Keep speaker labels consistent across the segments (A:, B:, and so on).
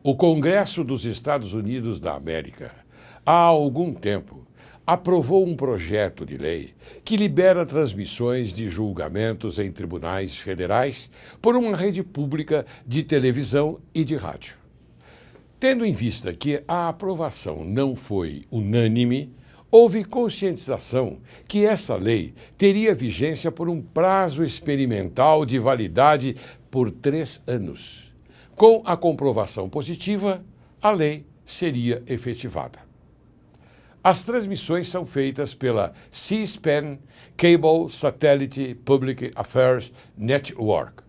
A: O Congresso dos Estados Unidos da América, há algum tempo, aprovou um projeto de lei que libera transmissões de julgamentos em tribunais federais por uma rede pública de televisão e de rádio. Tendo em vista que a aprovação não foi unânime, houve conscientização que essa lei teria vigência por um prazo experimental de validade por 3 anos. Com a comprovação positiva, a lei seria efetivada. As transmissões são feitas pela C-SPAN Cable Satellite Public Affairs Network,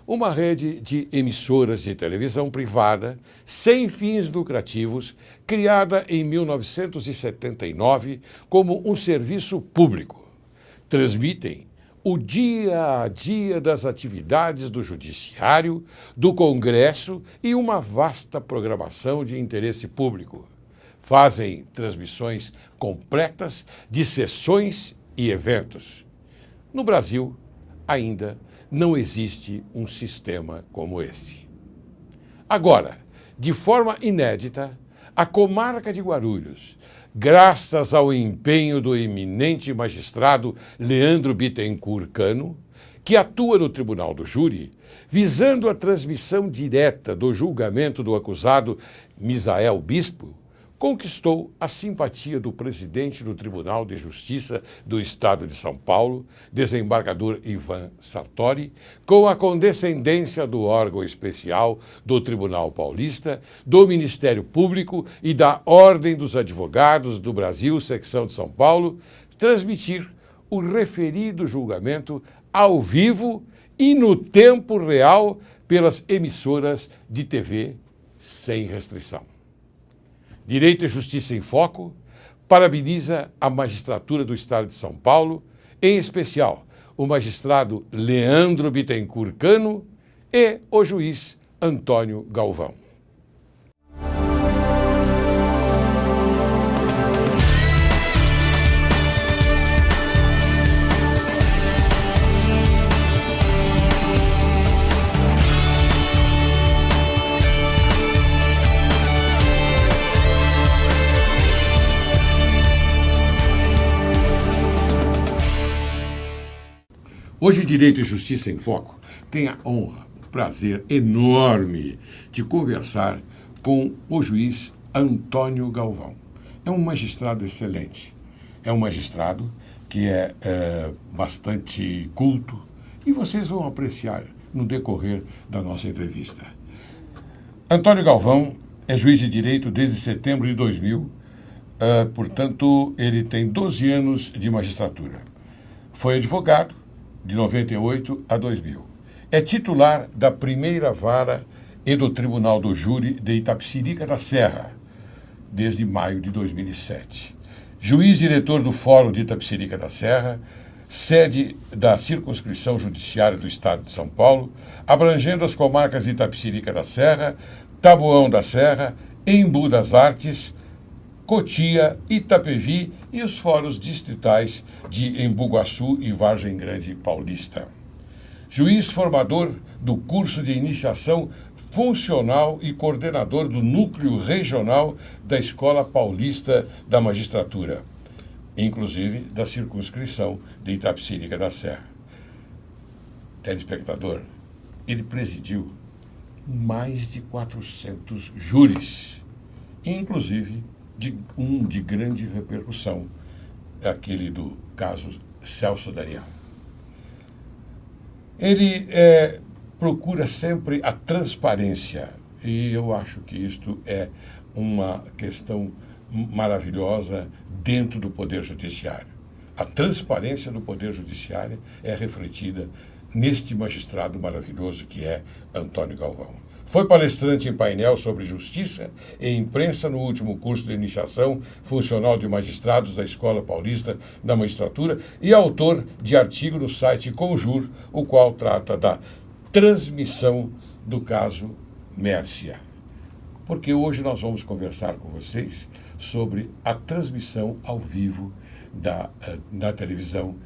A: uma rede de emissoras de televisão privada sem fins lucrativos, criada em 1979 como um serviço público. Transmitem o dia a dia das atividades do Judiciário, do Congresso e uma vasta programação de interesse público. Fazem transmissões completas de sessões e eventos. No Brasil, ainda não existe um sistema como esse. Agora, de forma inédita, a comarca de Guarulhos, graças ao empenho do eminente magistrado Leandro Bittencourt Cano, que atua no Tribunal do Júri, visando a transmissão direta do julgamento do acusado Misael Bispo, conquistou a simpatia do presidente do Tribunal de Justiça do Estado de São Paulo, desembargador Ivan Sartori, com a condescendência do órgão especial do Tribunal Paulista, do Ministério Público e da Ordem dos Advogados do Brasil, secção de São Paulo, transmitir o referido julgamento ao vivo e no tempo real pelas emissoras de TV sem restrição. Direito e Justiça em Foco parabeniza a magistratura do Estado de São Paulo, em especial o magistrado Leandro Bittencourt Cano e o juiz Antônio Galvão. Hoje, Direito e Justiça em Foco tem a honra, o prazer enorme de conversar com o juiz Antônio Galvão. É um magistrado excelente, é um magistrado que é bastante culto e vocês vão apreciar no decorrer da nossa entrevista. Antônio Galvão é juiz de direito desde setembro de 2000, portanto, ele tem 12 anos de magistratura. Foi advogado de 98 a 2000. É titular da primeira vara e do Tribunal do Júri de Itapecerica da Serra, desde maio de 2007. Juiz diretor do Fórum de Itapecerica da Serra, sede da Circunscrição Judiciária do Estado de São Paulo, abrangendo as comarcas de Itapecerica da Serra, Taboão da Serra, Embu das Artes, Cotia, Itapevi e os fóruns distritais de Embu-Guaçu e Vargem Grande Paulista. Juiz formador do curso de iniciação funcional e coordenador do núcleo regional da Escola Paulista da Magistratura, inclusive da circunscrição de Itapecerica da Serra. Telespectador, ele presidiu mais de 400 júris, inclusive de grande repercussão, aquele do caso Celso Daniel. Ele procura sempre a transparência, e eu acho que isto é uma questão maravilhosa dentro do Poder Judiciário. A transparência do Poder Judiciário é refletida neste magistrado maravilhoso que é Antônio Galvão. Foi palestrante em painel sobre justiça e imprensa no último curso de iniciação funcional de magistrados da Escola Paulista da Magistratura e autor de artigo no site Conjur, o qual trata da transmissão do caso Mércia. Porque hoje nós vamos conversar com vocês sobre a transmissão ao vivo da televisão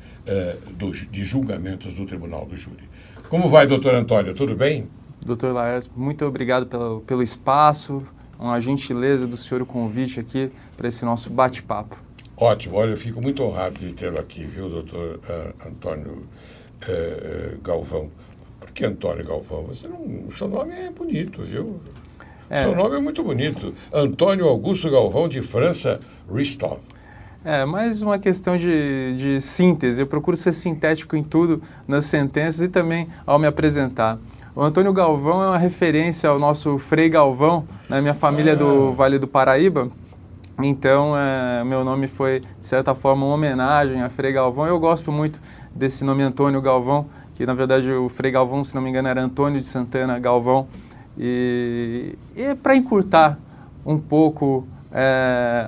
A: de julgamentos do Tribunal do Júri. Como vai, doutor Antônio? Tudo bem?
B: Dr. Laércio, muito obrigado pelo espaço, uma gentileza do senhor o convite aqui para esse nosso bate-papo.
A: Ótimo, olha, eu fico muito honrado de tê-lo aqui, viu, doutor Antônio Galvão. Por que Antônio Galvão? O seu nome é bonito, viu? Seu nome é muito bonito. Antônio Augusto Galvão de França Ristov.
B: Mais uma questão de síntese. Eu procuro ser sintético em tudo, nas sentenças e também ao me apresentar. O Antônio Galvão é uma referência ao nosso Frei Galvão, né? Minha família é do Vale do Paraíba. Então, meu nome foi, de certa forma, uma homenagem a Frei Galvão. Eu gosto muito desse nome Antônio Galvão, que, na verdade, o Frei Galvão, se não me engano, era Antônio de Santana Galvão. E para encurtar um pouco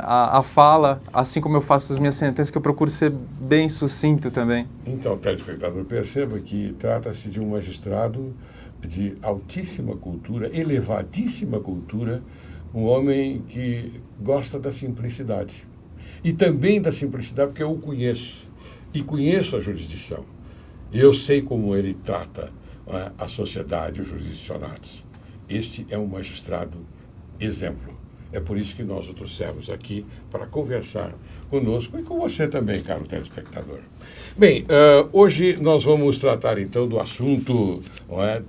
B: a fala, assim como eu faço as minhas sentenças, que eu procuro ser bem sucinto também.
A: Então, telespectador, perceba que trata-se de um magistrado de altíssima cultura, elevadíssima cultura, um homem que gosta da simplicidade. E também da simplicidade porque eu o conheço. E conheço a jurisdição. Eu sei como ele trata a sociedade, os jurisdicionados. Este é um magistrado exemplo. É por isso que nós o trouxemos aqui para conversar conosco e com você também, caro telespectador. Bem, hoje nós vamos tratar então do assunto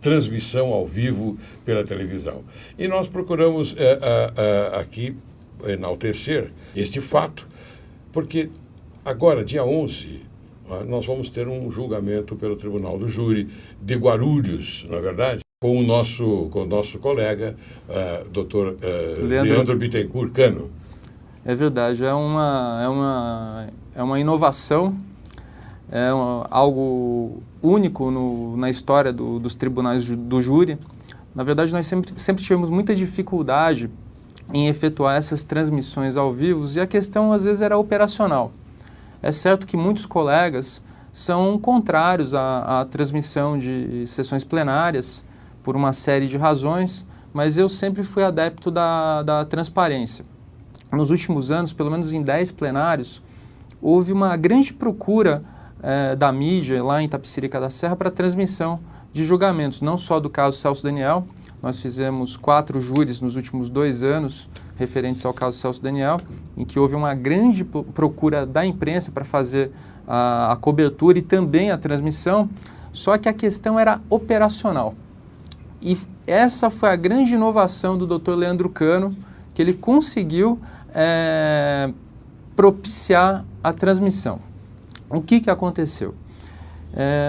A: transmissão ao vivo pela televisão. E nós procuramos aqui enaltecer este fato, porque agora, dia 11, nós vamos ter um julgamento pelo Tribunal do Júri de Guarulhos, não é verdade? Com o nosso colega, Dr. Leandro Bittencourt Cano.
B: É verdade, é uma inovação, algo único na história dos tribunais do júri. Na verdade, nós sempre tivemos muita dificuldade em efetuar essas transmissões ao vivo e a questão, às vezes, era operacional. É certo que muitos colegas são contrários à transmissão de sessões plenárias, por uma série de razões, mas eu sempre fui adepto da transparência. Nos últimos anos, pelo menos em 10 plenários, houve uma grande procura da mídia lá em Itapecerica da Serra para transmissão de julgamentos, não só do caso Celso Daniel. Nós fizemos 4 júris nos últimos 2 anos referentes ao caso Celso Daniel, em que houve uma grande procura da imprensa para fazer a cobertura e também a transmissão, só que a questão era operacional. E essa foi a grande inovação do Dr. Leandro Cano, que ele conseguiu propiciar a transmissão. O que aconteceu?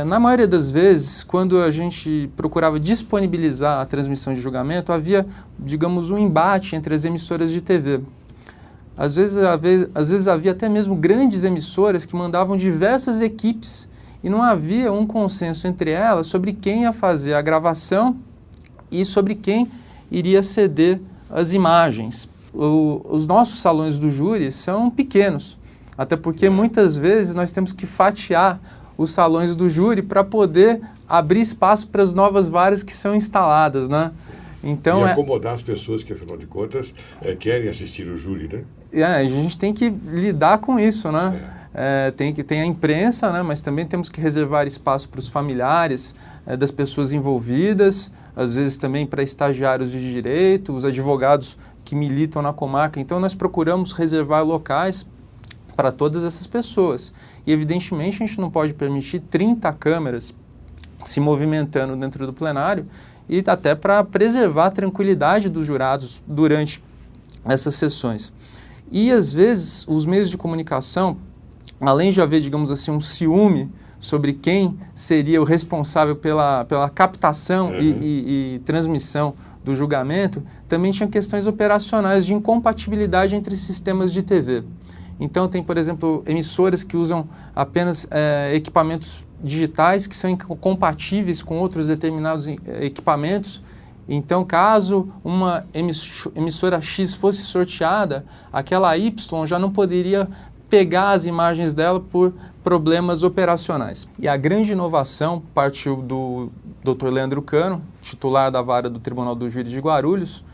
B: Na maioria das vezes, quando a gente procurava disponibilizar a transmissão de julgamento, havia, digamos, um embate entre as emissoras de TV. Às vezes havia até mesmo grandes emissoras que mandavam diversas equipes e não havia um consenso entre elas sobre quem ia fazer a gravação e sobre quem iria ceder as imagens. Os nossos salões do júri são pequenos, até porque muitas vezes nós temos que fatiar os salões do júri para poder abrir espaço para as novas varas que são instaladas, né? Então,
A: e acomodar as pessoas que, afinal de contas, querem assistir o júri, né?
B: A gente tem que lidar com isso, né? Tem a imprensa, né? Mas também temos que reservar espaço para os familiares das pessoas envolvidas, às vezes também para estagiários de direito, os advogados que militam na comarca. Então, nós procuramos reservar locais para todas essas pessoas. E, evidentemente, a gente não pode permitir 30 câmeras se movimentando dentro do plenário e até para preservar a tranquilidade dos jurados durante essas sessões. E, às vezes, os meios de comunicação, além de haver, digamos assim, um ciúme sobre quem seria o responsável pela captação e transmissão do julgamento, também tinha questões operacionais de incompatibilidade entre sistemas de TV. Então, tem, por exemplo, emissoras que usam apenas equipamentos digitais que são incompatíveis com outros determinados equipamentos. Então, caso uma emissora X fosse sorteada, aquela Y já não poderia pegar as imagens dela por problemas operacionais. E a grande inovação partiu do Dr. Leandro Cano, titular da vara do Tribunal do Júri de Guarulhos,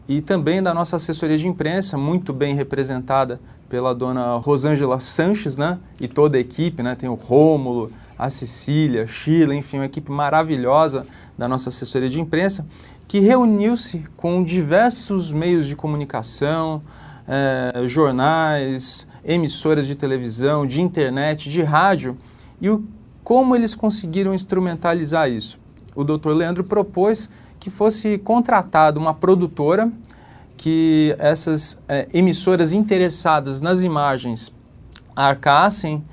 B: e também da nossa assessoria de imprensa, muito bem representada pela dona Rosângela Sanches, né? E toda a equipe, né? Tem o Rômulo, a Cecília, Sheila, enfim, uma equipe maravilhosa da nossa assessoria de imprensa, que reuniu-se com diversos meios de comunicação, jornais, emissoras de televisão, de internet, de rádio, e como eles conseguiram instrumentalizar isso. O Dr. Leandro propôs que fosse contratada uma produtora, que essas emissoras interessadas nas imagens arcassem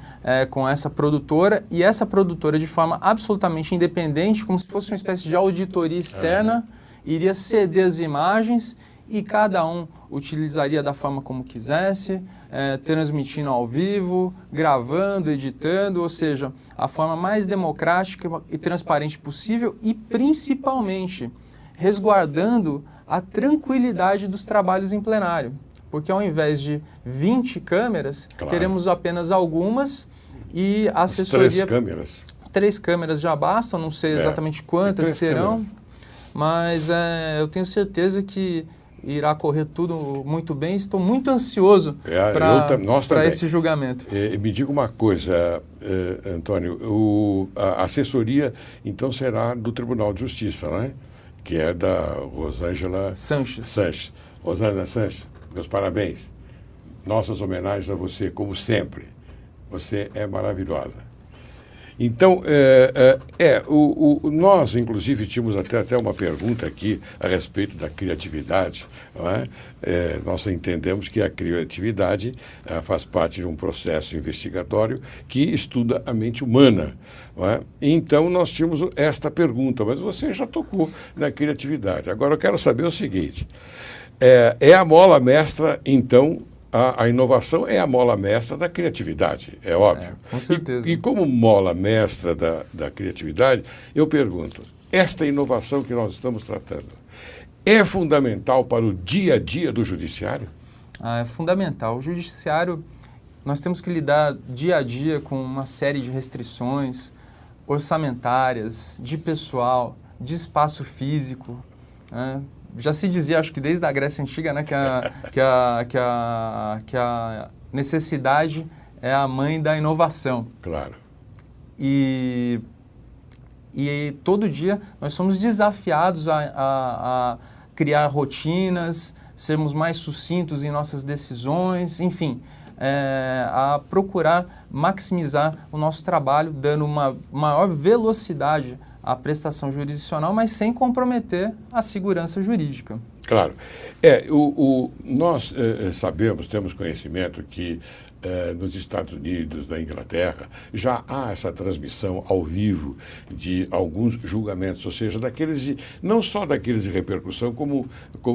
B: com essa produtora, e essa produtora, de forma absolutamente independente, como se fosse uma espécie de auditoria externa, iria ceder as imagens e cada um utilizaria da forma como quisesse, transmitindo ao vivo, gravando, editando, ou seja, a forma mais democrática e transparente possível e, principalmente, resguardando a tranquilidade dos trabalhos em plenário. Porque ao invés de 20 câmeras, teremos apenas algumas e a assessoria...
A: 3 câmeras.
B: 3 câmeras já bastam, não sei exatamente quantas terão, mas eu tenho certeza que irá correr tudo muito bem. Estou muito ansioso para esse julgamento.
A: Me diga uma coisa, Antônio, a assessoria então será do Tribunal de Justiça, não é? Que é da Rosângela Sanches. Rosângela Sanches, meus parabéns. Nossas homenagens a você, como sempre. Você é maravilhosa. Então, nós, inclusive, tínhamos até uma pergunta aqui a respeito da criatividade. Não é? Nós entendemos que a criatividade faz parte de um processo investigatório que estuda a mente humana. Não é? Então, nós tínhamos esta pergunta, mas você já tocou na criatividade. Agora, eu quero saber o seguinte, é a mola mestra, então... A inovação é a mola mestra da criatividade, é óbvio.
B: Com certeza.
A: E como mola mestra da criatividade, eu pergunto, esta inovação que nós estamos tratando é fundamental para o dia a dia do judiciário?
B: É fundamental. O judiciário, nós temos que lidar dia a dia com uma série de restrições orçamentárias, de pessoal, de espaço físico, né? Já se dizia, acho que desde a Grécia Antiga, né, que a necessidade é a mãe da inovação.
A: Claro.
B: E todo dia nós somos desafiados a criar rotinas, sermos mais sucintos em nossas decisões, enfim, a procurar maximizar o nosso trabalho, dando uma maior velocidade à prestação jurisdicional, mas sem comprometer a segurança jurídica.
A: Claro. Nós sabemos, temos conhecimento que nos Estados Unidos, na Inglaterra, já há essa transmissão ao vivo de alguns julgamentos, ou seja, não só daqueles de repercussão, como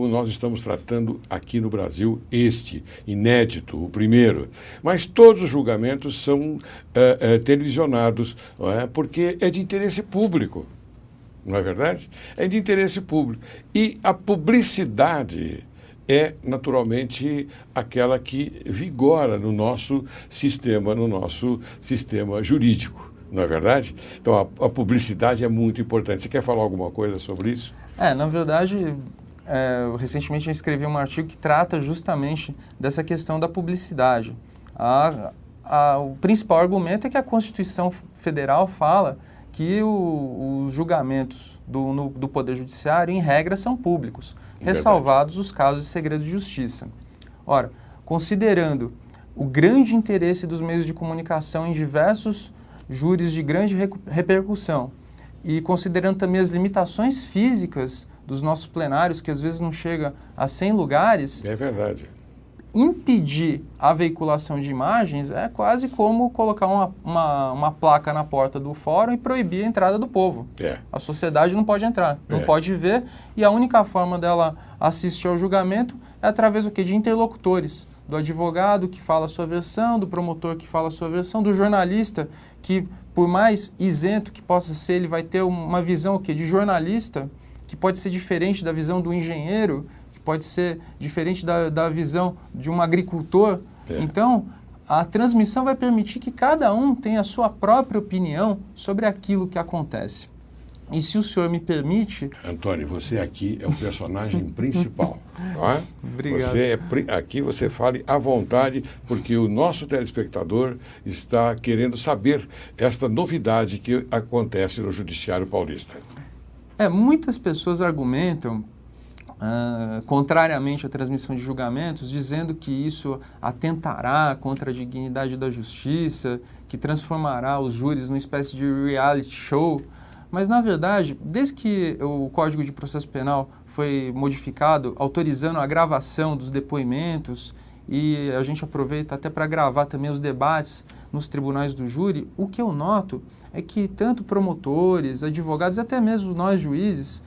A: nós estamos tratando aqui no Brasil, inédito, o primeiro. Mas todos os julgamentos são televisionados, não é? Porque é de interesse público, não é verdade? É de interesse público. E a publicidade é, naturalmente, aquela que vigora no nosso sistema jurídico, não é verdade? Então, a publicidade é muito importante. Você quer falar alguma coisa sobre isso?
B: Na verdade, recentemente eu escrevi um artigo que trata justamente dessa questão da publicidade. O principal argumento é que a Constituição Federal fala que os julgamentos do Poder Judiciário, em regra, são públicos, ressalvados os casos de segredo de justiça. Ora, considerando o grande interesse dos meios de comunicação em diversos júris de grande repercussão e considerando também as limitações físicas dos nossos plenários, que às vezes não chega a 100 lugares...
A: É verdade.
B: Impedir a veiculação de imagens é quase como colocar uma placa na porta do fórum e proibir a entrada do povo. A sociedade não pode entrar, não pode ver, e a única forma dela assistir ao julgamento é através de interlocutores, do advogado que fala a sua versão, do promotor que fala a sua versão, do jornalista que, por mais isento que possa ser, ele vai ter uma visão de jornalista, que pode ser diferente da visão do engenheiro, pode ser diferente da visão de um agricultor. Então, a transmissão vai permitir que cada um tenha a sua própria opinião sobre aquilo que acontece. E se o senhor me permite...
A: Antônio, você aqui é o personagem principal, não é?
B: Obrigado.
A: Aqui você fale à vontade, porque o nosso telespectador está querendo saber esta novidade que acontece no Judiciário Paulista.
B: Muitas pessoas argumentam, contrariamente à transmissão de julgamentos, dizendo que isso atentará contra a dignidade da justiça, que transformará os júris numa espécie de reality show. Mas, na verdade, desde que o Código de Processo Penal foi modificado, autorizando a gravação dos depoimentos, e a gente aproveita até para gravar também os debates nos tribunais do júri, o que eu noto é que tanto promotores, advogados, até mesmo nós juízes,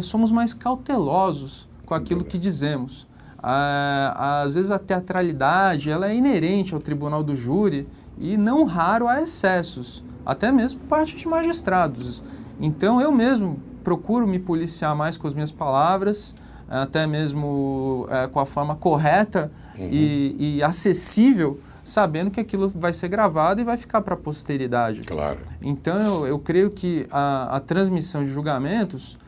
B: somos mais cautelosos com aquilo que dizemos. Às vezes a teatralidade ela é inerente ao tribunal do júri e não raro há excessos, até mesmo por parte de magistrados. Então eu mesmo procuro me policiar mais com as minhas palavras, até mesmo com a forma correta e acessível, sabendo que aquilo vai ser gravado e vai ficar para a posteridade.
A: Claro.
B: Então eu creio que a transmissão de julgamentos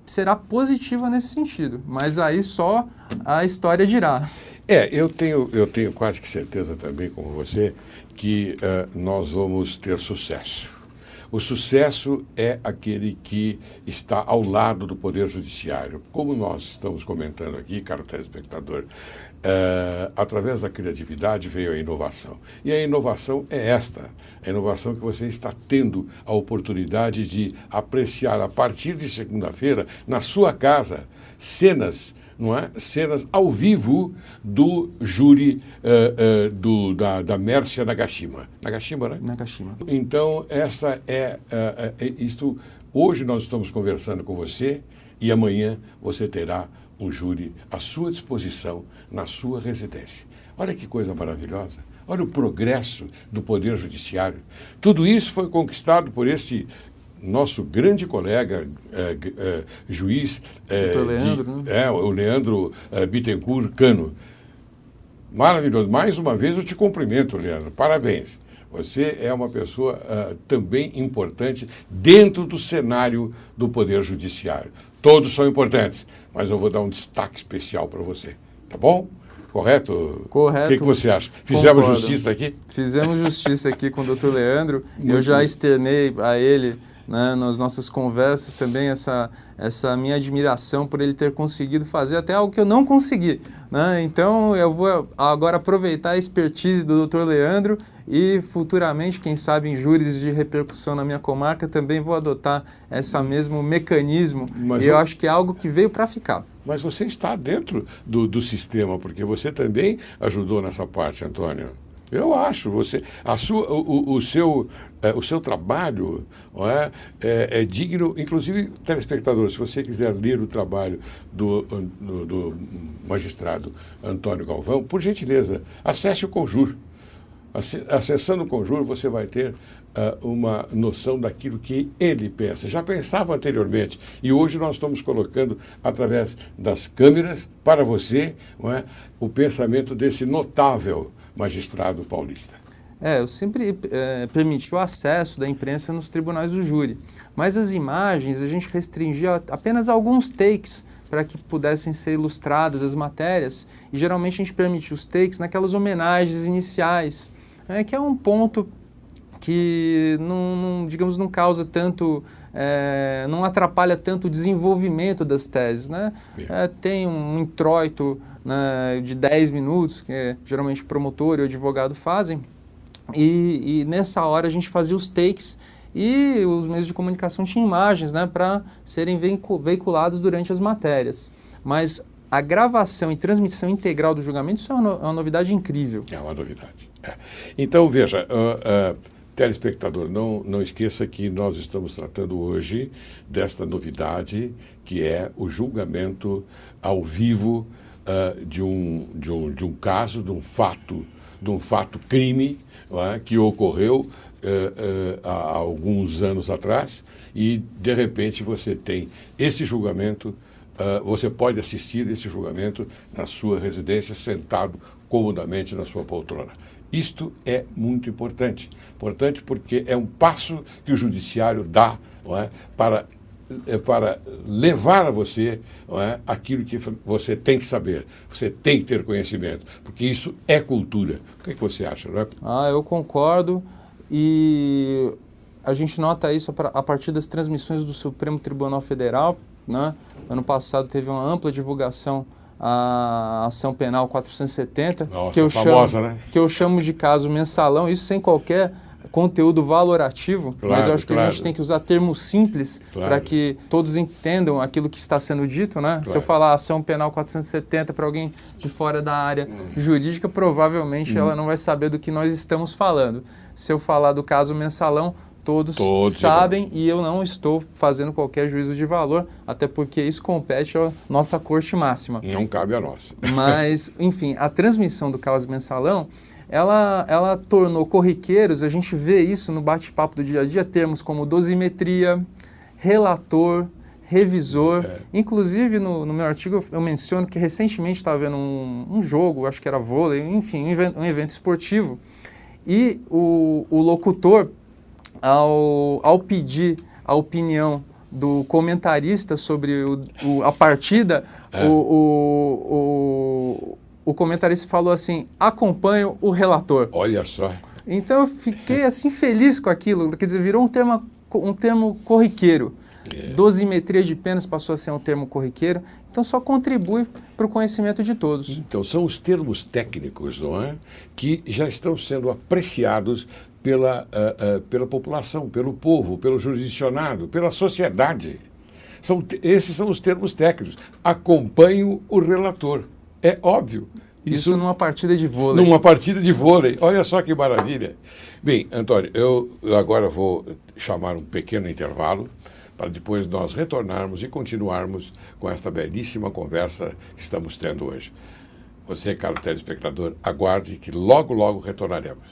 B: será positiva nesse sentido, mas aí só a história dirá.
A: Eu tenho quase que certeza também, como você, que nós vamos ter sucesso. O sucesso é aquele que está ao lado do Poder Judiciário. Como nós estamos comentando aqui, caro telespectador, através da criatividade veio a inovação. E a inovação é esta, a inovação que você está tendo a oportunidade de apreciar a partir de segunda-feira, na sua casa, cenas ao vivo do júri da Mércia Nagashima. Nagashima, né?
B: Nagashima.
A: Então, essa isto. Hoje nós estamos conversando com você e amanhã você terá um júri à sua disposição na sua residência. Olha que coisa maravilhosa. Olha o progresso do Poder Judiciário. Tudo isso foi conquistado por este nosso grande colega, juiz, o Leandro Bittencourt Cano. Maravilhoso. Mais uma vez eu te cumprimento, Leandro. Parabéns. Você é uma pessoa também importante dentro do cenário do Poder Judiciário. Todos são importantes, mas eu vou dar um destaque especial para você. Tá bom? Correto?
B: Correto.
A: O que você acha? Fizemos
B: Concordo.
A: Justiça aqui?
B: Fizemos justiça aqui com o Dr. Leandro. Eu já externei a ele, nas nossas conversas também essa minha admiração por ele ter conseguido fazer até algo que eu não consegui. Então eu vou agora aproveitar a expertise do Dr. Leandro e futuramente, quem sabe, em júris de repercussão na minha comarca, também vou adotar esse mesmo mecanismo. E eu acho que é algo que veio para ficar.
A: Mas você está dentro do sistema, porque você também ajudou nessa parte, Antônio. Eu acho, o seu trabalho é digno, inclusive, telespectador, se você quiser ler o trabalho do magistrado Antônio Galvão, por gentileza, acesse o Conjur. Acessando o Conjur, você vai ter uma noção daquilo que ele pensa. Já pensava anteriormente e hoje nós estamos colocando, através das câmeras, para você, o pensamento desse notável magistrado paulista.
B: Eu sempre permiti o acesso da imprensa nos tribunais do júri, mas as imagens a gente restringia apenas alguns takes para que pudessem ser ilustradas as matérias, e geralmente a gente permitia os takes naquelas homenagens iniciais, que é um ponto que não causa tanto, não atrapalha tanto o desenvolvimento das teses, tem um introito de 10 minutos, que geralmente o promotor e o advogado fazem, e nessa hora a gente fazia os takes e os meios de comunicação tinham imagens para serem veiculados durante as matérias. Mas a gravação e transmissão integral do julgamento, isso é uma novidade incrível.
A: É uma novidade. Então, veja, telespectador, não esqueça que nós estamos tratando hoje desta novidade, que é o julgamento ao vivo de um caso, de um fato crime, que ocorreu há alguns anos atrás, e de repente você tem esse julgamento, você pode assistir esse julgamento na sua residência, sentado comodamente na sua poltrona. Isto é muito importante. Importante porque é um passo que o judiciário dá para para levar a você, não é, aquilo que você tem que saber, você tem que ter conhecimento, porque isso é cultura. O que você acha, não é?
B: Eu concordo, e a gente nota isso a partir das transmissões do Supremo Tribunal Federal, né? Ano passado teve uma ampla divulgação a ação penal 470,
A: Nossa, famosa, né?
B: Que eu chamo de caso mensalão, isso sem qualquer conteúdo valorativo,
A: claro,
B: mas eu acho que
A: claro.
B: a gente tem que usar termos simples,
A: claro,
B: para que todos entendam aquilo que está sendo dito, né?
A: Claro.
B: Se eu falar ação penal 470 para alguém de fora da área jurídica, provavelmente ela não vai saber do que nós estamos falando. Se eu falar do caso mensalão, todos sabem, e eu não estou fazendo qualquer juízo de valor, até porque isso compete à nossa corte máxima.
A: Não cabe a nós.
B: Mas, enfim, a transmissão do caso mensalão, ela tornou corriqueiros, a gente vê isso no bate-papo do dia a dia, termos como dosimetria, relator, revisor. Inclusive, no meu artigo, eu menciono que recentemente estava vendo um jogo, acho que era vôlei, enfim, um evento esportivo, e o locutor, ao pedir a opinião do comentarista sobre a partida, o comentarista falou assim: acompanho o relator.
A: Olha só.
B: Então eu fiquei assim feliz com aquilo, quer dizer, virou um termo corriqueiro. Dosimetria de penas passou a ser um termo corriqueiro, então só contribui para o conhecimento de todos.
A: Então são os termos técnicos, não é, que já estão sendo apreciados pela população, pelo povo, pelo jurisdicionado, pela sociedade. Esses são os termos técnicos. Acompanho o relator. É óbvio.
B: Isso numa partida de vôlei.
A: Numa partida de vôlei. Olha só que maravilha. Bem, Antônio, eu agora vou chamar um pequeno intervalo para depois nós retornarmos e continuarmos com esta belíssima conversa que estamos tendo hoje. Você, caro telespectador, aguarde que logo, logo retornaremos.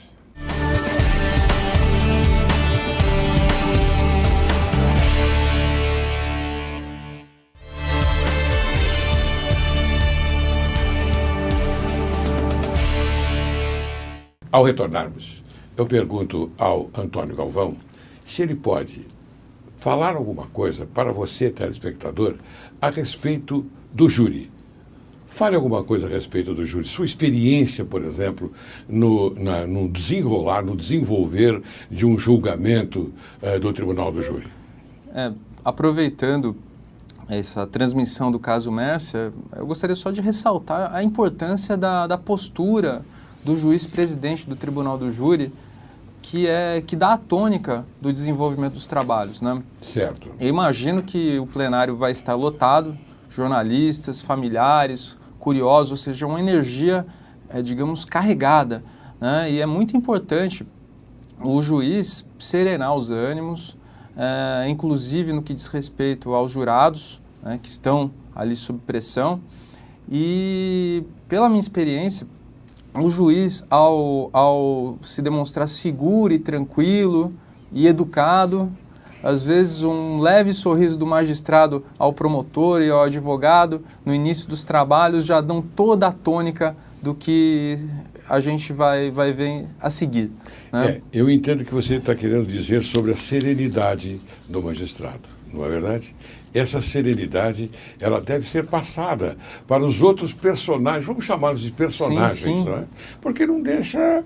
A: Ao retornarmos, eu pergunto ao Antônio Galvão se ele pode falar alguma coisa para você, telespectador, a respeito do júri. Fale alguma coisa a respeito do júri. Sua experiência, por exemplo, no desenrolar, no desenvolver de um julgamento do Tribunal do Júri.
B: Aproveitando essa transmissão do caso Mércia, eu gostaria só de ressaltar a importância da postura do juiz-presidente do Tribunal do Júri, que dá a tônica do desenvolvimento dos trabalhos, né?
A: Certo.
B: Eu imagino que o plenário vai estar lotado, jornalistas, familiares, curiosos, ou seja, uma energia, digamos, carregada, né? E é muito importante o juiz serenar os ânimos, inclusive no que diz respeito aos jurados, né, que estão ali sob pressão. E, pela minha experiência, o juiz, ao se demonstrar seguro e tranquilo e educado, às vezes um leve sorriso do magistrado ao promotor e ao advogado no início dos trabalhos já dão toda a tônica do que a gente vai ver a seguir, né?
A: Eu entendo que você está querendo dizer sobre a serenidade do magistrado, não é verdade? Essa serenidade, ela deve ser passada para os outros personagens, vamos chamá-los de personagens,
B: sim.
A: Não é? Porque não deixa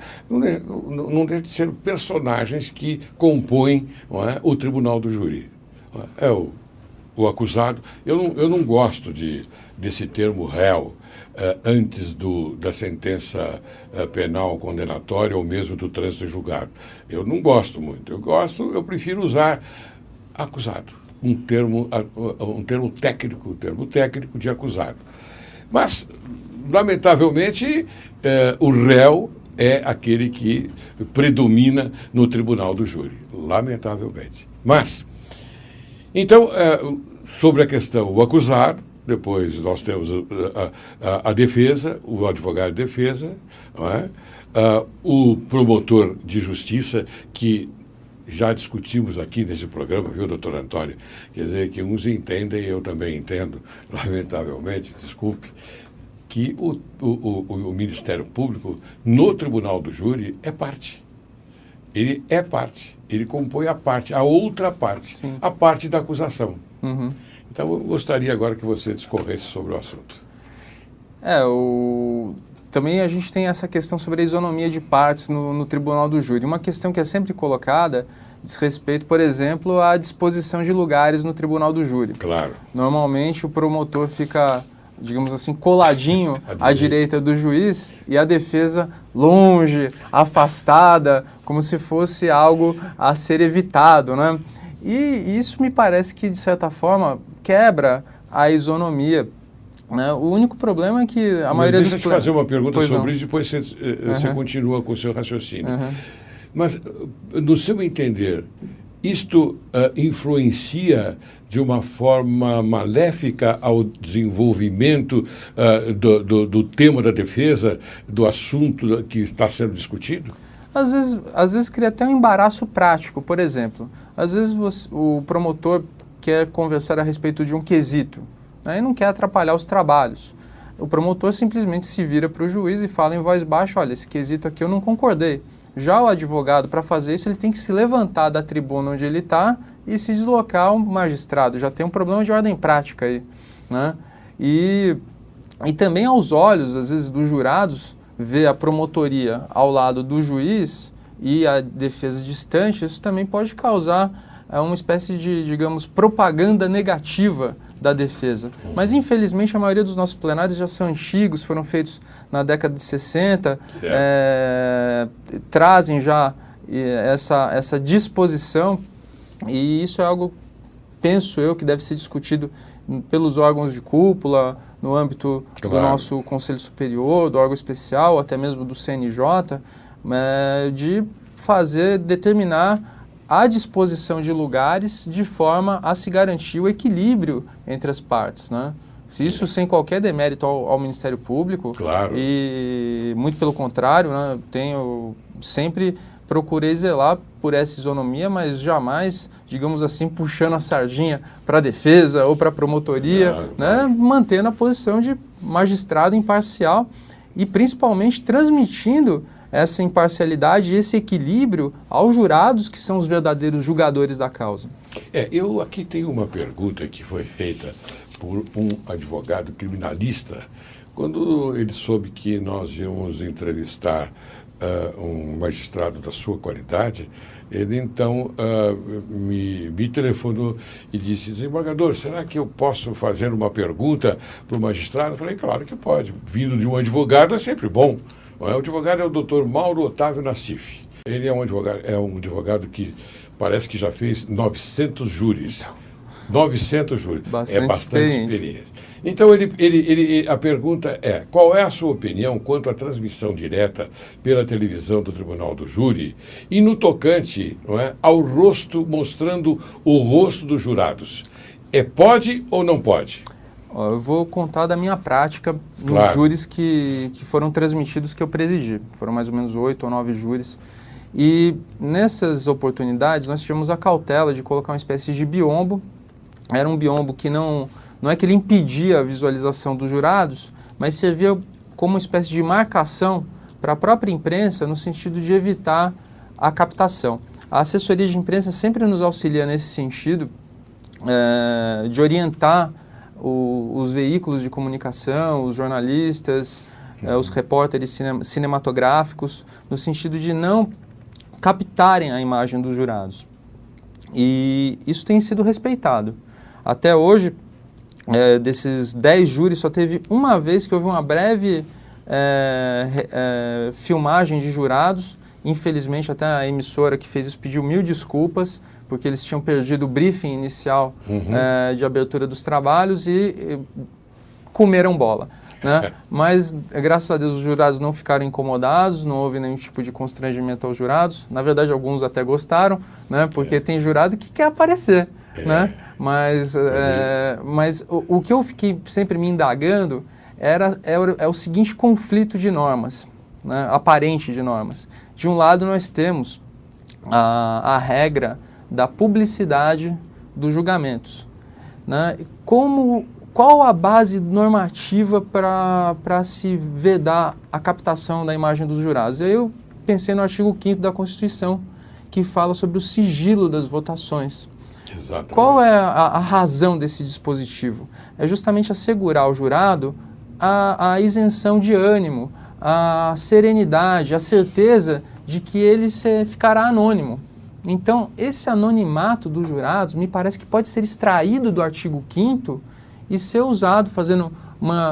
A: de ser personagens que compõem, não é, o Tribunal do Júri. O acusado. Eu não gosto desse termo réu antes da sentença penal condenatória ou mesmo do trânsito julgado. Eu não gosto muito. Eu prefiro usar acusado. Um termo técnico de acusado. Mas, lamentavelmente, o réu é aquele que predomina no Tribunal do Júri. Lamentavelmente. Mas, então, sobre a questão, o acusado, depois nós temos a defesa, o advogado de defesa, não é? O promotor de justiça, que já discutimos aqui nesse programa, viu, doutor Antônio? Quer dizer, que uns entendem, eu também entendo, lamentavelmente, desculpe, que o Ministério Público, no Tribunal do Júri, é parte. Ele é parte, ele compõe a parte, a outra parte,
B: Sim.
A: a parte da acusação.
B: Uhum.
A: Então, eu gostaria agora que você discorresse sobre o assunto.
B: Também a gente tem essa questão sobre a isonomia de partes no tribunal do júri. Uma questão que é sempre colocada diz respeito, por exemplo, à disposição de lugares no tribunal do júri.
A: Claro.
B: Normalmente o promotor fica, digamos assim, coladinho à direita do juiz e a defesa longe, afastada, como se fosse algo a ser evitado, né? E isso me parece que, de certa forma, quebra a isonomia, né? O único problema é que a maioria
A: Deixa eu te fazer uma pergunta sobre isso, depois você
B: Uhum.
A: continua com o seu raciocínio.
B: Uhum.
A: Mas, no seu entender, isto influencia de uma forma maléfica ao desenvolvimento do tema da defesa, do assunto que está sendo discutido?
B: Às vezes cria até um embaraço prático. Por exemplo, às vezes o promotor quer conversar a respeito de um quesito, né, e não quer atrapalhar os trabalhos. O promotor simplesmente se vira para o juiz e fala em voz baixa: olha, esse quesito aqui eu não concordei. Já o advogado, para fazer isso, ele tem que se levantar da tribuna onde ele está e se deslocar ao magistrado. Já tem um problema de ordem prática aí, né? E também aos olhos, às vezes, dos jurados, ver a promotoria ao lado do juiz e a defesa distante, isso também pode causar uma espécie de, digamos, propaganda negativa da defesa. Mas, infelizmente, a maioria dos nossos plenários já são antigos, foram feitos na década de 60, trazem já essa disposição, e isso é algo, penso eu, que deve ser discutido pelos órgãos de cúpula, no âmbito do nosso Conselho Superior, do órgão especial, até mesmo do CNJ, de determinar a disposição de lugares de forma a se garantir o equilíbrio entre as partes, né? Isso sem qualquer demérito ao Ministério Público.
A: Claro.
B: E muito pelo contrário, né? Sempre procurei zelar por essa isonomia, mas jamais, digamos assim, puxando a sardinha para a defesa ou para a promotoria, né? Mantendo a posição de magistrado imparcial e principalmente transmitindo essa imparcialidade e esse equilíbrio aos jurados, que são os verdadeiros julgadores da causa.
A: Eu aqui tenho uma pergunta que foi feita por um advogado criminalista, quando ele soube que nós íamos entrevistar um magistrado da sua qualidade. Ele então me telefonou e disse: desembargador, será que eu posso fazer uma pergunta para o magistrado? Eu falei: claro que pode. Vindo de um advogado é sempre bom. O advogado é o doutor Mauro Otávio Nassif. Ele é um advogado que parece que já fez 900 júris. 900 júris. É bastante experiência. Então, a pergunta é: qual é a sua opinião quanto à transmissão direta pela televisão do Tribunal do Júri e no tocante, ao rosto, mostrando o rosto dos jurados? Pode ou não pode?
B: Eu vou contar da minha prática nos júris que foram transmitidos, que eu presidi. Foram mais ou menos 8 ou 9 júris. E nessas oportunidades nós tivemos a cautela de colocar uma espécie de biombo. Era um biombo que não é que ele impedia a visualização dos jurados, mas servia como uma espécie de marcação para a própria imprensa, no sentido de evitar a captação. A assessoria de imprensa sempre nos auxilia nesse sentido, de orientar os veículos de comunicação, os jornalistas, os repórteres cinematográficos, no sentido de não captarem a imagem dos jurados. E isso tem sido respeitado. Até hoje, desses 10 júris, só teve uma vez que houve uma breve filmagem de jurados. Infelizmente, até a emissora que fez isso pediu 1000 desculpas, porque eles tinham perdido o briefing inicial de abertura dos trabalhos e comeram bola, né? Mas, graças a Deus, os jurados não ficaram incomodados, não houve nenhum tipo de constrangimento aos jurados. Na verdade, alguns até gostaram, né? Porque tem jurado que quer aparecer, né? Mas o que eu fiquei sempre me indagando é o seguinte conflito de normas, né? Aparente de normas. De um lado, nós temos a regra da publicidade dos julgamentos, né? Qual a base normativa para se vedar a captação da imagem dos jurados? Eu pensei no artigo 5º da Constituição, que fala sobre o sigilo das votações.
A: Exatamente.
B: Qual é a razão desse dispositivo? É justamente assegurar ao jurado a isenção de ânimo, a serenidade, a certeza de que ele ficará anônimo. Então, esse anonimato dos jurados me parece que pode ser extraído do artigo 5º e ser usado fazendo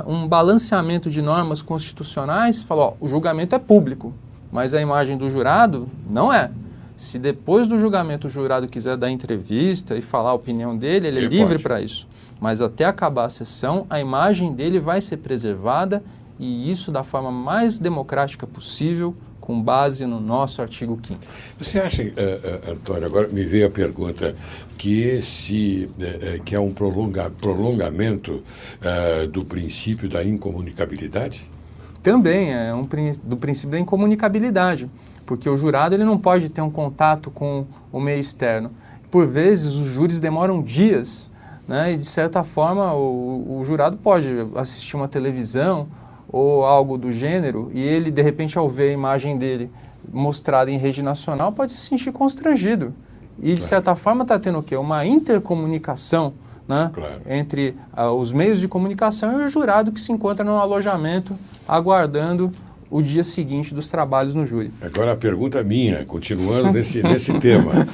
B: um balanceamento de normas constitucionais, falar, ó, o julgamento é público, mas a imagem do jurado não é. Se depois do julgamento o jurado quiser dar entrevista e falar a opinião dele, ele é livre para isso. Mas até acabar a sessão, a imagem dele vai ser preservada e isso da forma mais democrática possível, com base no nosso artigo 5º.
A: Você acha, Antônio, agora me veio a pergunta, que que é um prolongamento do princípio da incomunicabilidade?
B: Também é do princípio da incomunicabilidade, porque o jurado ele não pode ter um contato com o meio externo. Por vezes, os júris demoram dias, né, e, de certa forma, o jurado pode assistir uma televisão ou algo do gênero, e ele, de repente, ao ver a imagem dele mostrada em rede nacional, pode se sentir constrangido. E, de certa forma, está tendo o quê? Uma intercomunicação, né, entre os meios de comunicação e o jurado que se encontra no alojamento, aguardando o dia seguinte dos trabalhos no júri.
A: Agora a pergunta minha, continuando nesse tema,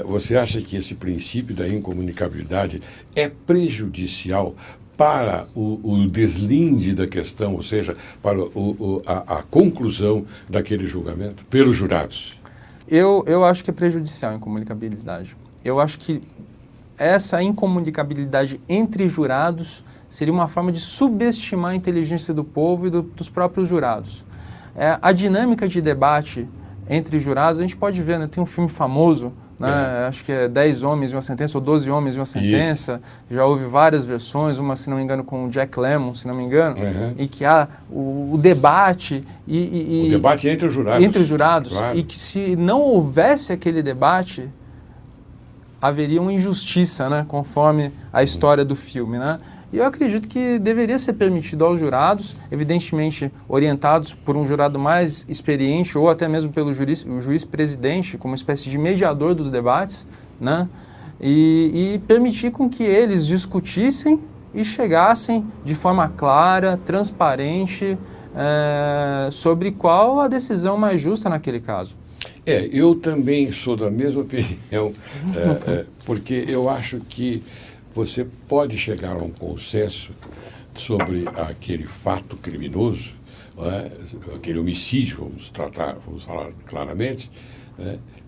A: você acha que esse princípio da incomunicabilidade é prejudicial para o deslinde da questão, ou seja, para a conclusão daquele julgamento pelos jurados?
B: Eu acho que é prejudicial a incomunicabilidade. Eu acho que essa incomunicabilidade entre jurados seria uma forma de subestimar a inteligência do povo e dos próprios jurados. A dinâmica de debate entre jurados, a gente pode ver, né? Tem um filme famoso, né? Acho que é 10 Homens e uma Sentença, ou 12 Homens e uma Sentença. Isso. Já houve várias versões, uma, se não me engano, com o Jack Lemmon, se não me engano, e que há o debate... o
A: debate entre os jurados.
B: Entre os jurados, claro. E que se não houvesse aquele debate, haveria uma injustiça, né? Conforme a história do filme, né? E eu acredito que deveria ser permitido aos jurados, evidentemente orientados por um jurado mais experiente ou até mesmo pelo juiz-presidente, como uma espécie de mediador dos debates, né? E permitir com que eles discutissem e chegassem de forma clara, transparente, sobre qual a decisão mais justa naquele caso.
A: Eu também sou da mesma opinião, porque eu acho que você pode chegar a um consenso sobre aquele fato criminoso, aquele homicídio, vamos falar claramente,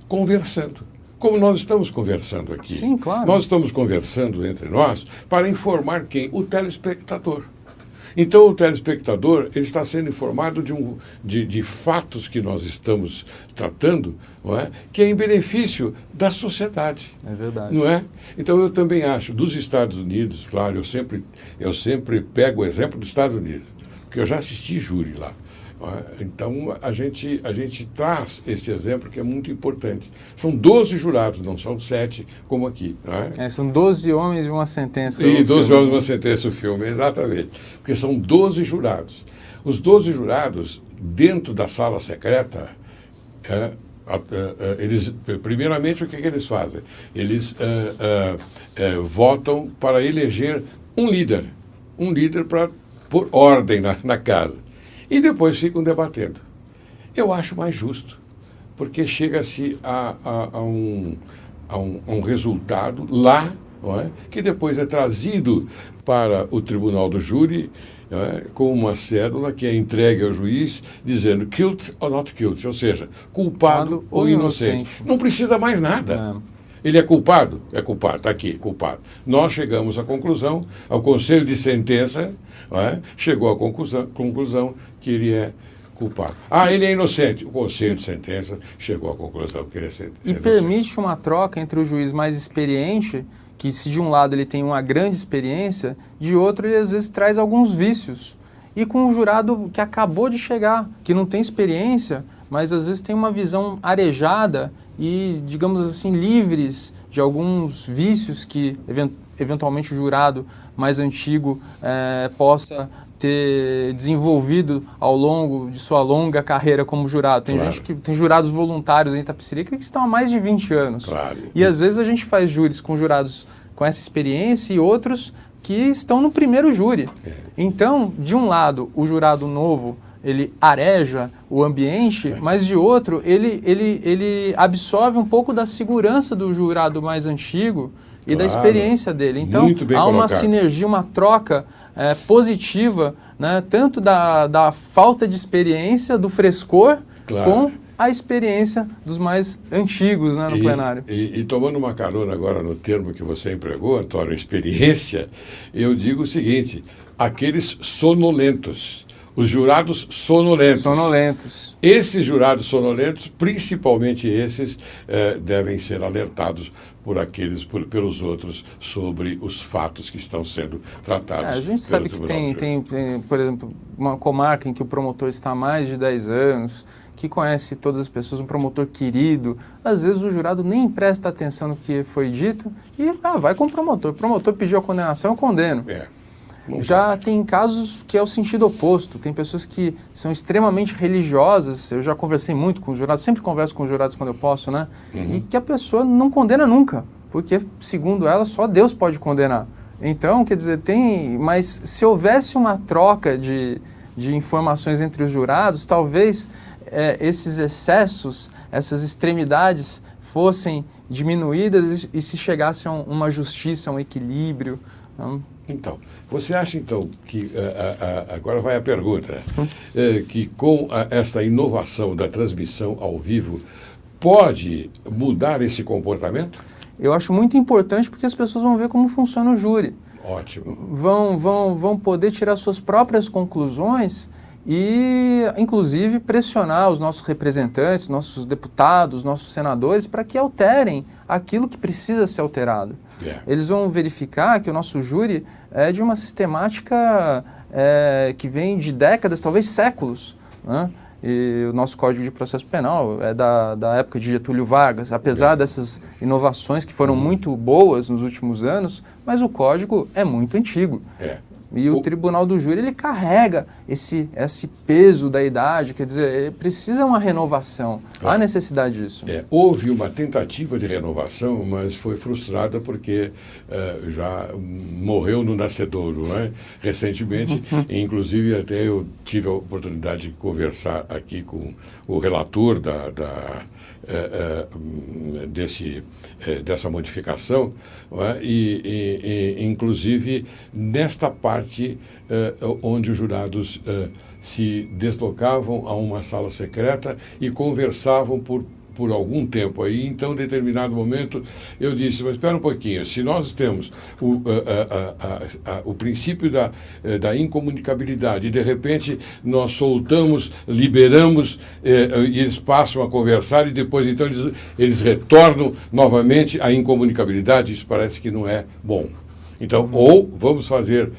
A: conversando. Como nós estamos conversando aqui.
B: Sim, claro.
A: Nós estamos conversando entre nós para informar quem? O telespectador. Então, o telespectador ele está sendo informado de fatos que nós estamos tratando, não é? Que é em benefício da sociedade.
B: É verdade.
A: Não é? Então, eu também acho, dos Estados Unidos, claro, eu sempre pego o exemplo dos Estados Unidos, porque eu já assisti júri lá. Então, a gente traz esse exemplo que é muito importante. São 12 jurados, não são 7, como aqui. Não é?
B: São 12 homens e uma sentença.
A: E 12 homens e uma sentença o filme, exatamente. Porque são 12 jurados. Os 12 jurados, dentro da sala secreta, eles, primeiramente, o que eles fazem? Eles votam para eleger um líder por ordem na casa. E depois ficam debatendo. Eu acho mais justo, porque chega-se a um resultado lá, não é? Que depois é trazido para o tribunal do júri, com uma cédula que é entregue ao juiz dizendo guilty or not guilty, ou seja, culpado ou inocente. Não precisa mais nada. Ele é culpado? É culpado, está aqui, culpado. Nós chegamos à conclusão, ao conselho de sentença, chegou à conclusão que ele é culpado. Ele é inocente. O conselho de sentença chegou à conclusão que ele é inocente.
B: E permite uma troca entre o juiz mais experiente, que se de um lado ele tem uma grande experiência, de outro ele às vezes traz alguns vícios. E com um jurado que acabou de chegar, que não tem experiência, mas às vezes tem uma visão arejada e, digamos assim, livres de alguns vícios que eventualmente o jurado mais antigo possa ter desenvolvido ao longo de sua longa carreira como jurado. Tem gente que tem jurados voluntários em Itapecerica que estão há mais de 20 anos.
A: Claro.
B: E às vezes a gente faz júris com jurados com essa experiência e outros que estão no primeiro júri. Então, de um lado, o jurado novo, ele areja o ambiente, mas de outro, ele absorve um pouco da segurança do jurado mais antigo e da experiência dele. Então, há uma sinergia, uma troca positiva, né, tanto da falta de experiência, do frescor, com a experiência dos mais antigos, né, no plenário.
A: E tomando uma carona agora no termo que você empregou, Antônio, experiência, eu digo o seguinte, aqueles sonolentos, os jurados sonolentos.
B: Sonolentos.
A: Esses jurados sonolentos, principalmente esses, devem ser alertados pelos outros sobre os fatos que estão sendo tratados.
B: A gente sabe que tem, por exemplo, uma comarca em que o promotor está há mais de 10 anos, que conhece todas as pessoas, um promotor querido. Às vezes o jurado nem presta atenção no que foi dito e vai com o promotor. O promotor pediu a condenação, eu condeno. Já tem casos que é o sentido oposto. Tem pessoas que são extremamente religiosas. Eu já conversei muito com os jurados, sempre converso com os jurados quando eu posso, né? E que a pessoa não condena nunca, porque, segundo ela, só Deus pode condenar. Então, quer dizer, mas se houvesse uma troca de informações entre os jurados, talvez esses excessos, essas extremidades fossem diminuídas e se chegasse a uma justiça, a um equilíbrio.
A: Então, você acha então que, agora vai a pergunta, que com esta inovação da transmissão ao vivo, pode mudar esse comportamento?
B: Eu acho muito importante porque as pessoas vão ver como funciona o júri.
A: Ótimo.
B: Vão poder tirar suas próprias conclusões e, inclusive, pressionar os nossos representantes, nossos deputados, nossos senadores, para que alterem aquilo que precisa ser alterado. Eles vão verificar que o nosso júri é de uma sistemática que vem de décadas, talvez séculos, né? E o nosso Código de Processo Penal é da época de Getúlio Vargas, apesar dessas inovações que foram muito boas nos últimos anos, mas o Código é muito antigo. E o Tribunal do Júri, ele carrega esse peso da idade, quer dizer, precisa uma renovação, há necessidade disso.
A: Houve uma tentativa de renovação, mas foi frustrada porque já morreu no nascedouro, né? Recentemente, inclusive até eu tive a oportunidade de conversar aqui com o relator dessa modificação, e inclusive nesta parte onde os jurados se deslocavam a uma sala secreta e conversavam por algum tempo. Aí, então, em determinado momento, eu disse, mas espera um pouquinho, se nós temos o princípio da incomunicabilidade e, de repente, nós soltamos, liberamos, e eles passam a conversar e depois, então, eles retornam novamente à incomunicabilidade, isso parece que não é bom. Então, ou vamos fazer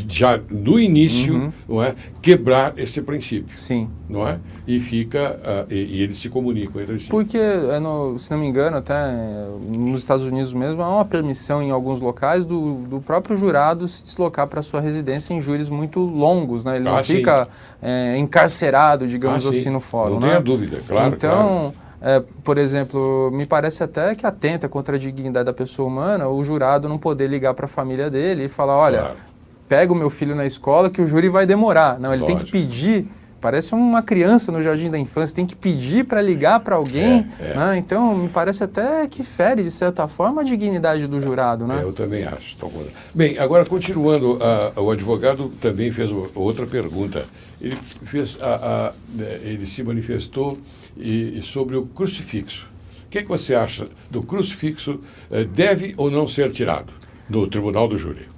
A: já no início, não é, quebrar esse princípio.
B: Sim.
A: Não é? E fica e eles se comunicam entre si.
B: Porque, se não me engano, até nos Estados Unidos mesmo, há uma permissão em alguns locais do próprio jurado se deslocar para sua residência em júris muito longos, né? Ele não fica encarcerado, digamos assim, no fórum.
A: Não tenha dúvida, claro.
B: Então, por exemplo, me parece até que atenta contra a dignidade da pessoa humana o jurado não poder ligar para a família dele e falar, olha, pega o meu filho na escola que o júri vai demorar. Não, ele tem que pedir, parece uma criança no jardim da infância, tem que pedir para ligar para alguém. Né? Então, me parece até que fere, de certa forma, a dignidade do jurado. Né?
A: Eu também acho. Bem, agora, continuando, o advogado também fez outra pergunta. Ele se manifestou sobre o crucifixo. O que você acha do crucifixo? Deve ou não ser tirado do Tribunal do Júri?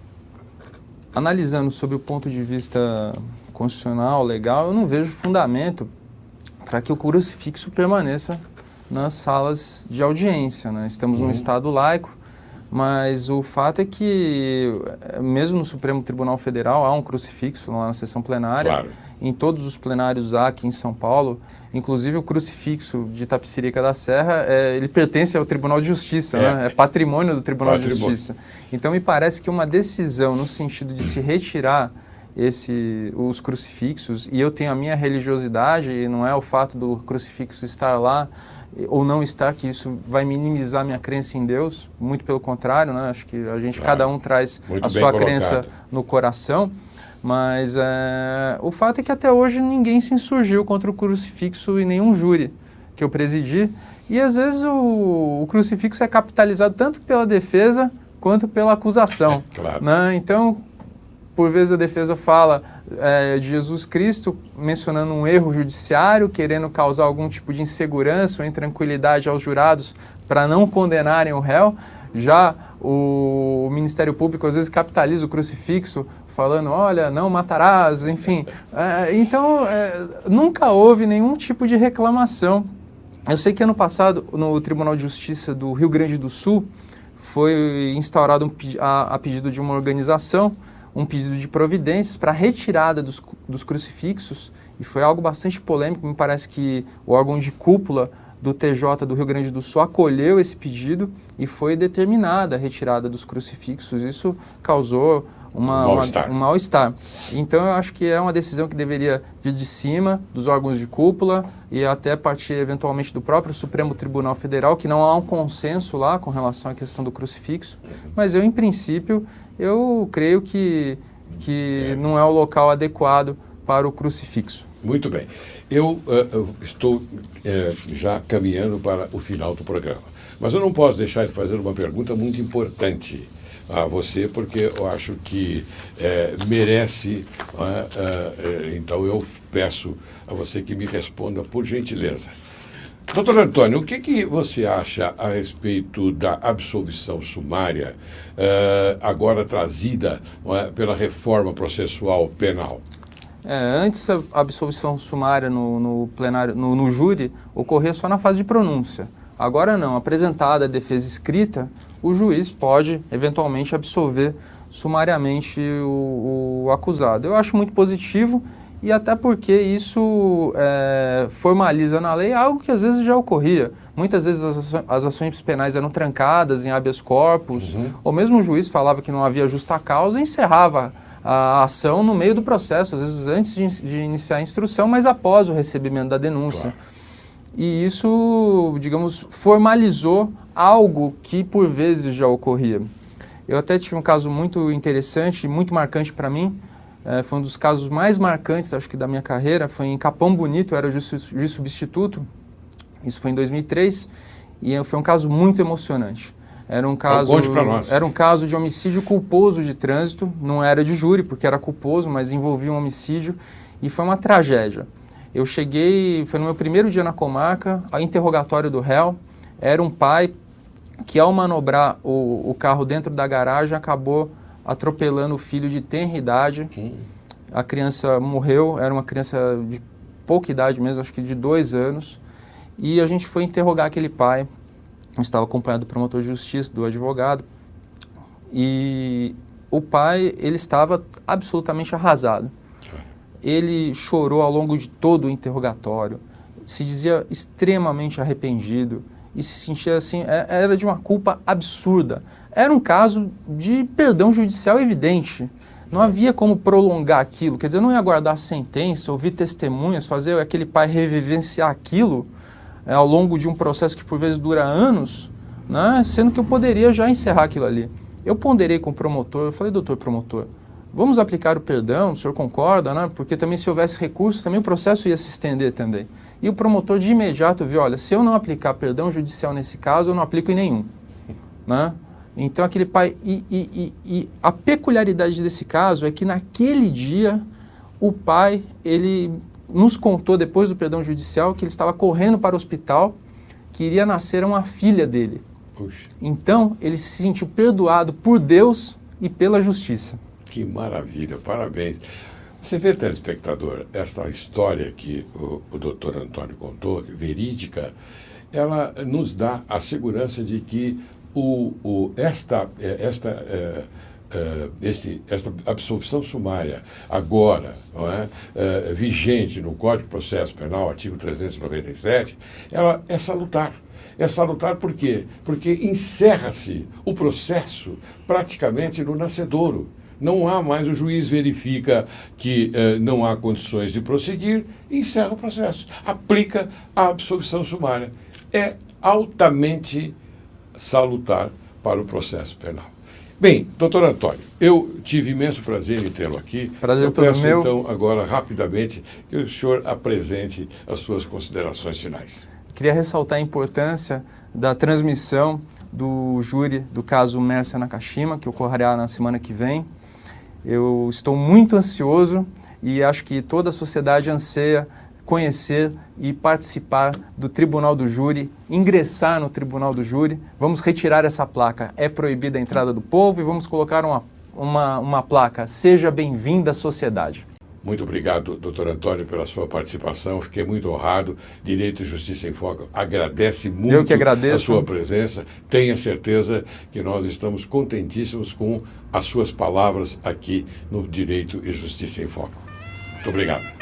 B: Analisando sob o ponto de vista constitucional, legal, eu não vejo fundamento para que o crucifixo permaneça nas salas de audiência. Né? Estamos num Estado laico, Mas o fato é que, mesmo no Supremo Tribunal Federal, há um crucifixo lá na sessão plenária.
A: Claro.
B: Em todos os plenários há aqui em São Paulo. Inclusive o crucifixo de Itapecerica da Serra, ele pertence ao Tribunal de Justiça, né? É patrimônio do Tribunal de Justiça. Então me parece que uma decisão no sentido de se retirar os crucifixos, e eu tenho a minha religiosidade, e não é o fato do crucifixo estar lá ou não estar, que isso vai minimizar minha crença em Deus, muito pelo contrário, né? Acho que a gente, cada um traz a sua crença no coração, mas o fato é que até hoje ninguém se insurgiu contra o crucifixo em nenhum júri que eu presidi, e às vezes o crucifixo é capitalizado tanto pela defesa quanto pela acusação.
A: Claro.
B: Né? Então, por vezes a defesa fala de Jesus Cristo mencionando um erro judiciário, querendo causar algum tipo de insegurança ou intranquilidade aos jurados para não condenarem o réu. Já o Ministério Público às vezes capitaliza o crucifixo falando, olha, não matarás, enfim. Então, nunca houve nenhum tipo de reclamação. Eu sei que ano passado, no Tribunal de Justiça do Rio Grande do Sul, foi instaurado a pedido de uma organização, um pedido de providências para a retirada dos crucifixos, e foi algo bastante polêmico. Me parece que o órgão de cúpula do TJ do Rio Grande do Sul acolheu esse pedido e foi determinada a retirada dos crucifixos. Isso causou um mal-estar. Então eu acho que é uma decisão que deveria vir de cima dos órgãos de cúpula e até partir eventualmente do próprio Supremo Tribunal Federal, que não há um consenso lá com relação à questão do crucifixo, mas eu, em princípio, eu creio que não é o local adequado para o crucifixo.
A: Muito bem. Eu estou já caminhando para o final do programa, mas eu não posso deixar de fazer uma pergunta muito importante a você, porque eu acho que merece, então eu peço a você que me responda por gentileza. Doutor Antônio, o que você acha a respeito da absolvição sumária agora trazida pela reforma processual penal?
B: Antes a absolvição sumária no plenário, no júri, ocorria só na fase de pronúncia. Agora não, apresentada a defesa escrita, o juiz pode eventualmente absolver sumariamente o acusado. Eu acho muito positivo, e até porque isso formaliza na lei algo que às vezes já ocorria. Muitas vezes as ações penais eram trancadas em habeas corpus, ou mesmo o juiz falava que não havia justa causa e encerrava a ação no meio do processo, às vezes antes de iniciar a instrução, mas após o recebimento da denúncia. Claro. E isso, digamos, formalizou algo que por vezes já ocorria. Eu até tive um caso muito interessante, muito marcante para mim, foi um dos casos mais marcantes, acho que, da minha carreira, foi em Capão Bonito, eu era juiz substituto, isso foi em 2003, e foi um caso muito emocionante. Era um caso de homicídio culposo de trânsito, não era de júri, porque era culposo, mas envolvia um homicídio, e foi uma tragédia. Eu cheguei, foi no meu primeiro dia na comarca, ao interrogatório do réu, era um pai que, ao manobrar o carro dentro da garagem, acabou atropelando o filho de tenra idade. A criança morreu, era uma criança de pouca idade mesmo, acho que de 2 anos, e a gente foi interrogar aquele pai. Eu estava acompanhado do promotor de justiça, do advogado, e o pai, ele estava absolutamente arrasado. Ele chorou ao longo de todo o interrogatório, se dizia extremamente arrependido e se sentia assim, era de uma culpa absurda. Era um caso de perdão judicial evidente. Não havia como prolongar aquilo, quer dizer, eu não ia aguardar a sentença, ouvir testemunhas, fazer aquele pai revivenciar aquilo ao longo de um processo que por vezes dura anos, né, sendo que eu poderia já encerrar aquilo ali. Eu ponderei com o promotor, eu falei, doutor promotor, vamos aplicar o perdão, o senhor concorda, né? Porque também se houvesse recurso, também o processo ia se estender também. E o promotor de imediato viu, olha, se eu não aplicar perdão judicial nesse caso, eu não aplico em nenhum. Né? Então aquele pai, e a peculiaridade desse caso é que naquele dia o pai, ele nos contou depois do perdão judicial que ele estava correndo para o hospital, que iria nascer uma filha dele.
A: Puxa.
B: Então ele se sentiu perdoado por Deus e pela justiça.
A: Que maravilha, parabéns. Você vê, telespectador, essa história que o doutor Antônio contou, verídica, ela nos dá a segurança de que esta absolvição sumária agora, não é, vigente no Código de Processo Penal, artigo 397, ela é salutar. É salutar por quê? Porque encerra-se o processo praticamente no nascedouro. Não há mais, o juiz verifica que não há condições de prosseguir e encerra o processo. Aplica a absolvição sumária. É altamente salutar para o processo penal. Bem, doutor Antônio, eu tive imenso prazer em tê-lo aqui.
B: Prazer todo
A: peço,
B: meu.
A: Então, agora, rapidamente, que o senhor apresente as suas considerações finais.
B: Queria ressaltar a importância da transmissão do júri do caso Mércia Nakashima, que ocorrerá na semana que vem. Eu estou muito ansioso e acho que toda a sociedade anseia conhecer e participar do Tribunal do Júri, ingressar no Tribunal do Júri. Vamos retirar essa placa, é proibida a entrada do povo, e vamos colocar uma placa, seja bem-vinda à sociedade.
A: Muito obrigado, doutor Antônio, pela sua participação. Fiquei muito honrado. Direito e Justiça em Foco agradece muito
B: Eu que agradeço.
A: a sua presença. Tenha certeza que nós estamos contentíssimos com as suas palavras aqui no Direito e Justiça em Foco. Muito obrigado.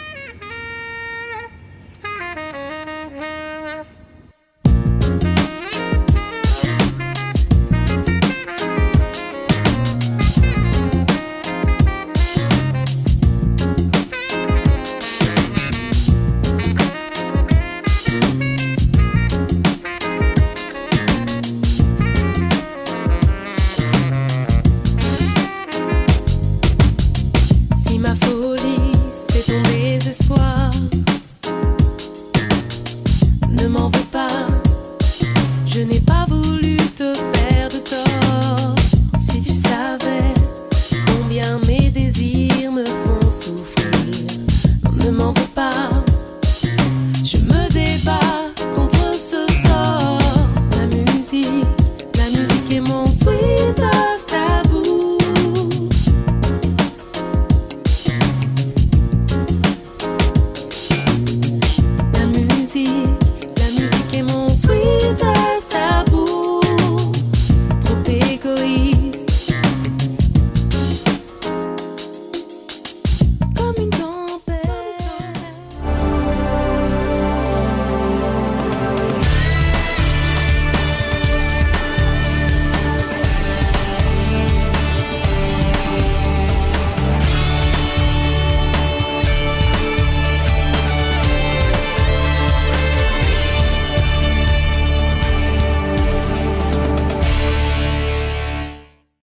C: Si ma folie fait ton désespoir,